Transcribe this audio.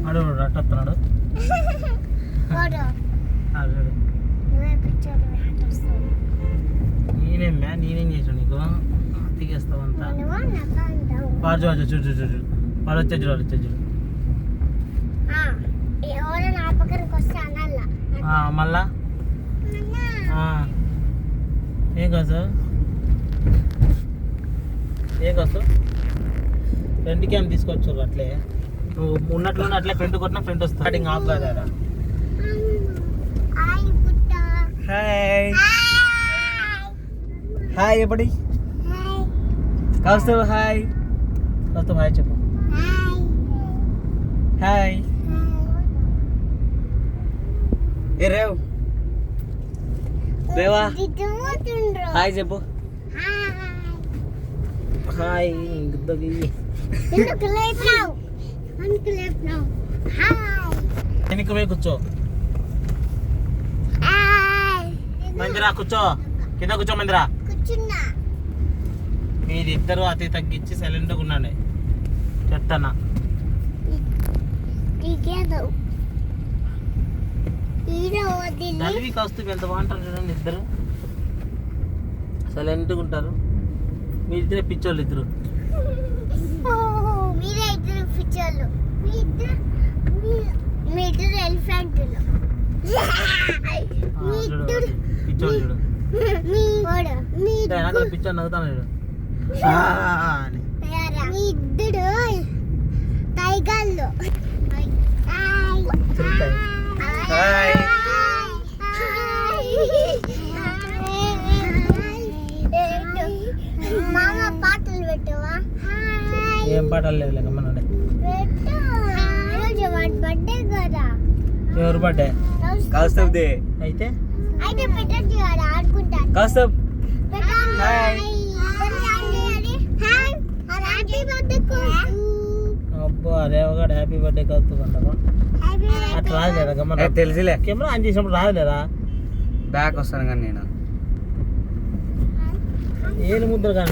అడుగు అట్టొస్తున్నాడు. నేనేం చేసాను నీకు తీగేస్తావంతా చూడు చూడు చూడు వాళ్ళు వచ్చే చూడు మళ్ళా ఏం కాదు ఫ్రంట్ క్యామ్ తీసుకోవచ్చు అట్లే నువ్వు ఉన్నట్లున్న అట్లే ఫ్రంట్ కొట్టినా ఫ్రంట్ వస్తుంది స్టార్టింగ్ ఆఫ్ కాదా. హాయ్ హాయ్ ఎప్పటి కౌస్తవ్ హాయ్ చెప్పు హాయ్ ఏ రేవా హాయ్ చెప్పు హాయ్ వెనక్కి పోయి కూర్చో మందిరా కూర్చో కింద కూర్చో మందిరా మీరిద్దరు అతి తగ్గించి సైలెంట్గా ఉండండి చెప్తానా నలివి కౌస్తుభి ఎంత బాగుంటారు చూడండి ఇద్దరు సైలెంట్గా ఉంటారు మీరిద్దరే పిచ్చోళ్ళు ఇద్దరు పిచ్చోళ్ళు చూడు పిచ్చోళ్ళు నవ్వుతాను చూడు పాటలు పెట్టవా? ఏం పాటలు లేదు లేకమ్మనండి. బర్త్డే కదా. ఎవరు బర్త్డే? కౌస్తబ్ది. అయితే పెట్టండి కదా ఆడుకుంటాను. కౌస్తబ్ హాయ్ హ్యాపీ బర్త్డే అబ్బా రేవగాడు హ్యాపీ బర్త్డే కౌస్తబ్ అంటావా? అట్లా రాదులేదా గమ్మన తెలుసులే కెమెరా ఆన్ చేసినప్పుడు రాదులేదా? బ్యాక్ వస్తాను కానీ నేను ఏలు ముద్దరు కానీ